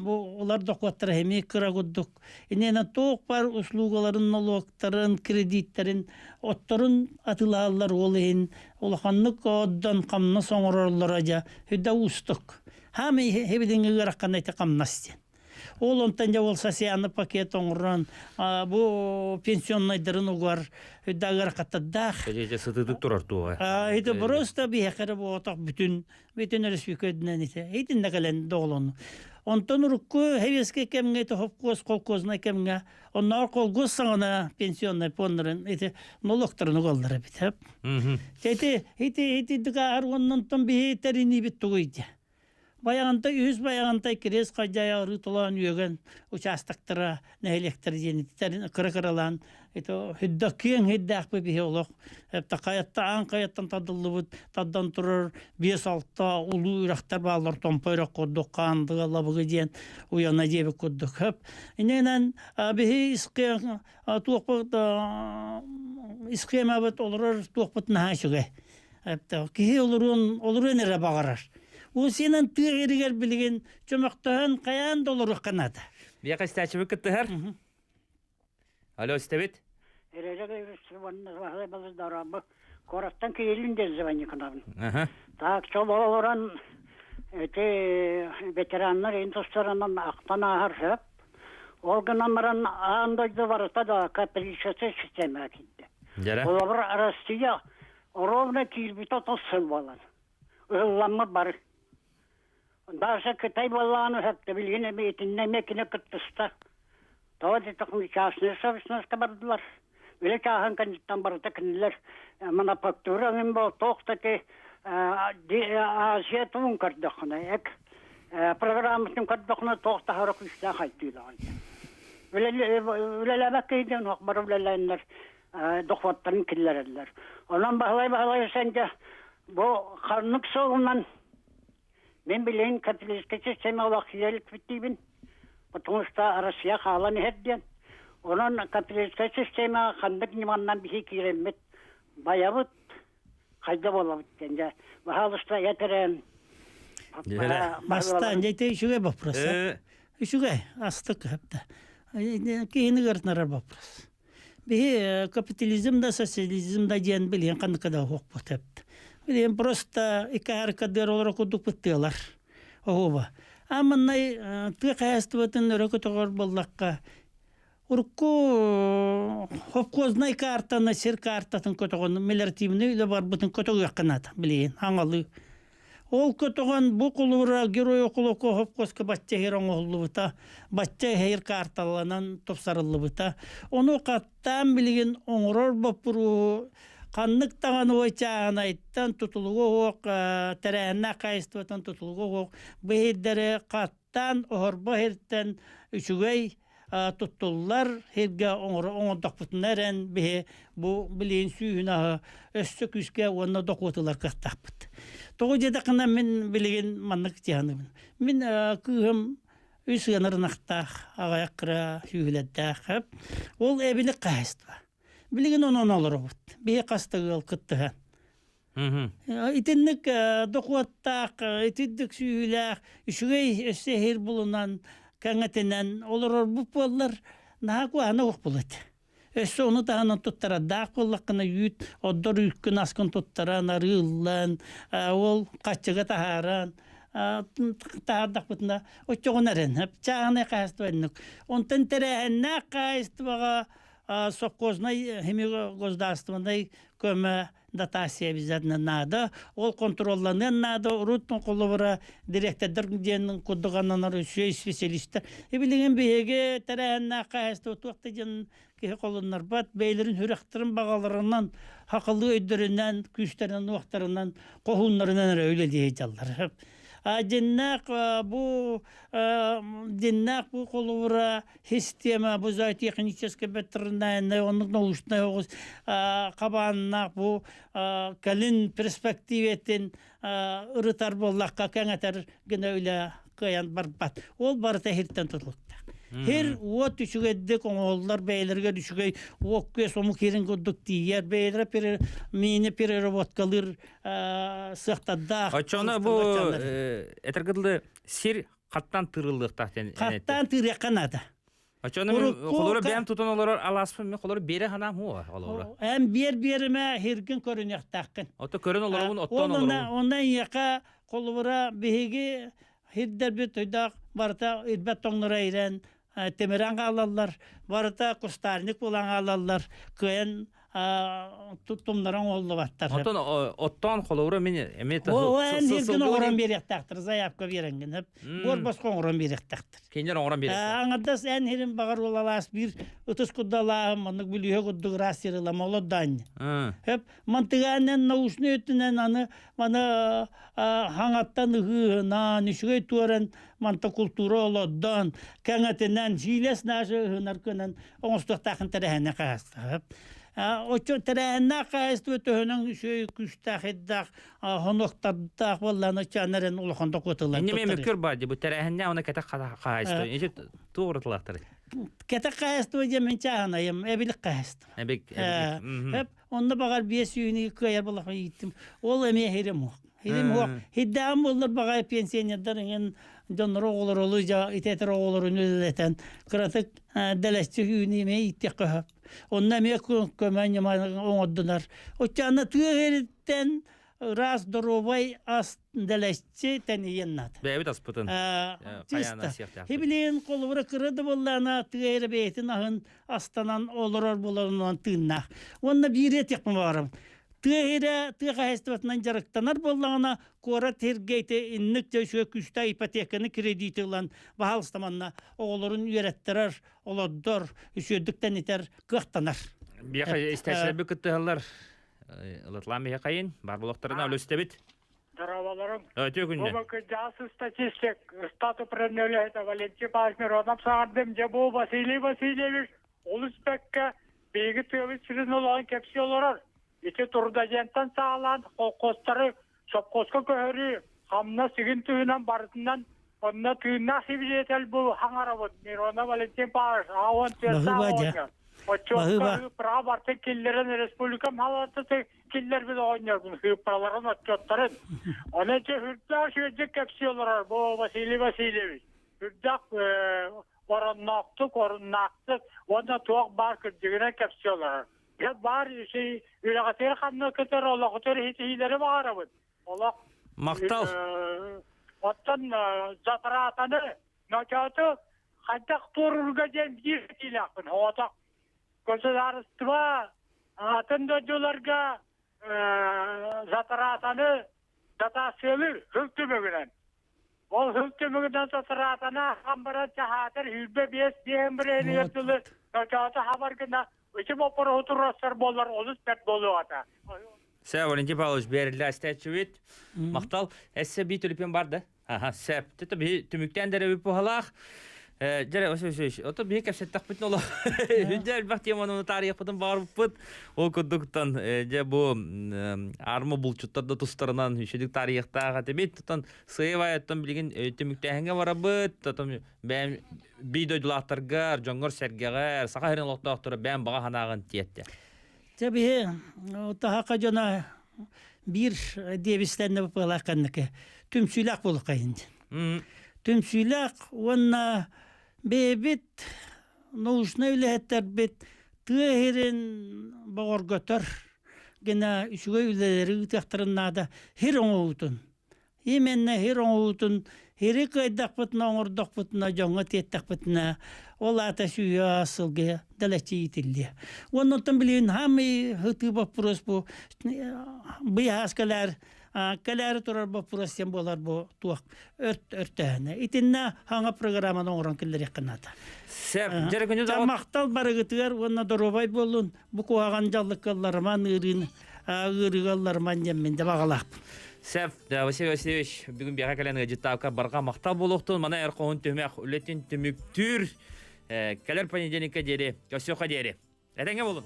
олар докуаттар хеми кырагуддук инена тоок бар услугаларын налогтарын кредиттерин отторун атылаалар олын улаханнык оддон камна соңороллора жа хүдда устук хами хебидинге гыраккан айта камнастен ол онтан жа ол социальный пакет оңыран бу пенсионнайдарын угар хүддагар каттадах Кәжеже сытыдык турар туға. Это просто бияқары болатақ бүтін республикадынан ете. Ейтін нәкәлен доғылын. Онтан ұрыққы хевеске кәмге тоқып қолқозына кәмге. Оннар қолғыз саңына пенсионный понларын налогтарын қолдары бітіп. Еті дұға арғаннан тон бейі тәріні біт тұғыйды. Баяғантай, үз баяғантай керес қайдая рытылан үйеген участақтыра нәйлектер денеттерін қыры-қырылан. Хүдді кең хүдді ақпы бейі олық. Қаяттан тадылы бұд, таддан тұрыр 5-6 ұлы үрақтар бағалар томпайрақ қоддық, қандыға лабығы ден ұяна дебі қоддық. Иненен бейі исқема бұд олырыр туақпыт наға шүге. Кейі олырын әрі бағарар. Ол сенен түйгерігер білген чөміқтіғын қаян долырық қанады. Бияқа стәчі бүк күттіғар? Алло, стәбет? Ережеге үстіванны балыздарабы корақтан кейелін дезвани қынабын. Так, чол оларан ветеранлар индустриянан ақтан ағар сөп. Ол гынамыран андайды барыта да капелишасы система әкелді. Олар арастия ровно кирбита тосыл балар. Ұлламы бар. Даже Китай баланы хәтті білген әмейтінне мекіне күттісті. Тоғады тұқын частный совестнасқа бардылар. Біле кағын кәнеттен барыта кінілер. Мына фактура мен бол тоқтаки Азия туын көрдіқіна. Программасын көрдіқіна тоқта харық үстен қайттыйлы. Үлеләбәк кейден оқбар үлеләйінлер доқваттарын кіллерелер. Онан бағалай сәнде бұл қарнық соғынан мен білейін капиталистік система олақсызелік біттейбін. Потому что Россия қалан ерден. Онан капиталистік система қандық неманнан бейі керемет баябыт қайда бола біттен. Бағалышта етерен. Бастан жейте үшіге вопрос. Үшіге астық әпті. Кейіні ғыртнарар вопрос. Бейі капитализм да социализм да ден білген қандықада оқ бұт әпті. Билем просто икаркадер олар кудук биттелар. Оба. Амыннай тыгастыбытын өрөкөтөгөр боллакка. Урку хопкознай картаны сер картатын көтөгөн мелертимни үле бар бутын көтөгө канат билен аңалы. Ол көтөгөн бу кулура герой окулуко хопкоска батча херон оллубута, батча хер карталанан топсарыллыбыта. Ону каттан билген оңорор бопуру Каннык таган ойчаган айттан тутулугу ок, терәһеннә кайыстыбытын тутулугу ок, бейдері каттан орбо херттен үчүгей туттуллар херге оңордок бутнарен бе бу билен сүйүнә өссө күскә онна докутылар каттапты. Тогы жедакына мен билген маннык тияны. Мен кыгым үсгенернактах агаяқра сүйүләддәк. Ол эбилек кайыстыба. Билген онон олар бут. Бе кастыгыл кыттыга. Итинник докуаттак, итиддик сүйүләк, үчүгей өссө булунан каңатенен олар буп боллар нагу аны ок булат. Өссө ону таганы туттара дак боллакына үйт, оддор үйккүн аскын туттара нарыллан, ол качыга тахаран, таадак бутна очогонарен. Чаганы кайыстыбаннык. Онтан терәһеннә кайыстыбага совхозной химия государственной көмө датация обязательно надо. Ол контролланен надо. Урутун колубара директордор денин кудуганнар үшөй специалисттер. Билген беге терәһеннә кайысты туакта жан ке колуннар бат бейлерин хүрәхтерин багаларынан хакылы өйдөрүнөн күчтеринен уактарынан кохуннарынан өйлө дейжаллар. Диннак бу колубара система бу зоотехническая ветеринарная onun научная огус кабаннак бу калин перспективетін ырытар боллакка кеңетер генә үлә каян барбат. Ол барта хирттен тутулукта. Her вот üçügeddik oğullar beylерге düşügey okke somu kerin godduk diyer beylere mini переработкалыр сыктада. Очона бу этергыдлы сир каттан тырылдык тахтен. Каттан тыры канада. Очона колору бем тутун олар аласпын мен колору бере ханам ху олар. Эм берме херген көрүнөк таккын. Ото көрөн оларун оттон олар. Ондан яка колора беге хиддер бит ойдак барта ирбет тоңнора ирен Темиран алалар, барыта кустарник булан алалар, көен туттумнаран олды баттар. Оттон колору мен эмет. О, энерген оран беректактыр, заявка беренген. Бор басқа оран беректактыр. Кенер оран беректактыр. Аңадас эн херин багар олалас бир утус куддала, мандык билүе куддук расирыла молодан. Хеп мантыганен научный өтүнен аны мана хаңаттан ыгына нишгей туаран манта культура олодан каңатенен жилес нажы хынаркынан оңстуктакын терәһенә кастып. Очо терәһенә кастып өтөнүн шөй күстәхиддак хоноктардак болланы чанарын улаханда котылар. Неме мөкөр бади бу терәһенә аны ката кастып. Эже туурытлактыр. Ката кастып демен чанаем эбилек кастып. Хеп онда багар бес үйүнү көйөр болак иттим. Ол эме херем. Хиддам боллар багай пенсионердер Донор оғылар олы жа итетер оғылар үнілетен қыратық дәләсті үйінеме иттеқі. Онна ме көмән оңаддынар. Отчаны түгереттен раз доробай ас дәләсті тәнейен нады. Бәйбіт аспытын. Хебілен қолыбыры қырады боллана түгері бәйтін ағын астанан олырар боларынан тыыннақ. Онна бір етек барым. Тыға хәстіватынан жарықтанар боллағына кора тергейті иннік жөші күшті ипотеканы кредиті ұлан бағалыстаманна оғылырын үйреттірар, олоддор, үшөдіктен етер қықтанар. Бияқа істәшілі күттіғалар ұлытлан бейе қайын, бар болықтарына өлі өстебет? Здраваларым. Өте күнде. Бұл жасы статистик, стату пренелі әті Валентин Павлович Миронов сағардым, же бұл Василий Васильевич, ол үспәкке бейгі төві сірін олаған кепсі оларар. Ити турда жентан сағалан, қостары сопқосқа көхірі, қамна сігін түйінен барысынан, онына түйінна сибжетел бұл хаңара бұд. Мирона Валентин Павлович, ауын терса ауын. Отчоққа хыпыра барты келлерін республика малаты келлер біз ойнер бұл хыпыраларын отчоқтарын. Оны че хүрдақ шөйдік кәпсі оларар, бұл Василий Васильевич. Хүрдақ орыннақтық, онына туақ бар күрдігіне кәпсі оларар. Ya var şey ülagatır kanna kötür ola kötür hitileri bağırabın. Ola Мактал. Ottan zatratanı nakatı hatta tururga cemdir ilakın. Otak gözlerarıstıva atın döcülerge zatratanı datasıylı hükümünden. O hükümünden zatratanı hambara çahatır hübbe biyes diyem bir eliyatılır. Nakatı haber gına Üçüm opera otururlar bollar, oluz pek bolu ata. Сәп, Валентин Павлович, берілі әстәтші Мақтал, әсі бей түліпен барды. Аха, сәп. Тәті бей түміктен дәрі өп бұғалақ. Жәрі, өсі. Оты бей кәпсеттақ бұтын олақ. Жүнді әлбәқ теманы тарих бұтын бар бұт. Ол күдіктен, жә бұл армы бұлчыттарды тұстарынан үшедік тарихтаға тәбет. Тұтан сыйып аяттан білген түміктәхінге бара бұт. Тұтан бәм бей дөйділақтарға, жоңғыр сәргеғар, сақа херін лоқтақтыры бәм баға ханағын тиетті. Tabii taha jona bir devistenle yapılakanlık tümsülak bolu kayındı. Tümsülak ona bebit нужно ülhetler bit tüherin bağır götür gene üçüge üleleri ıtıktırınna da her oğutun. Yemenle her oğutun heri kaydak bıtına ordak bıtına jonga tettak bıtına ola ta suya asılge dalaçı yitildi. Ondan bilin hami hıtı bapros bu bıyhaskalar kalar turar bapros sembolar bu tuak örtühne. İtinna hanga programada oran killer yakınata. Sep, jere günü da Maktal barıgıtır onunla dorobay bolun bu kuagan jallıkallarman ırıgallarman yemmende bağalak. Сәп, Василий Васильевич, бүгін бияға кәләні життауқа барға мақтал болуқтың, мана әрқоғын төмек, үлетін төмік түр, кәлер понедельникке дере, көсеуға дере. Әдәңе болын?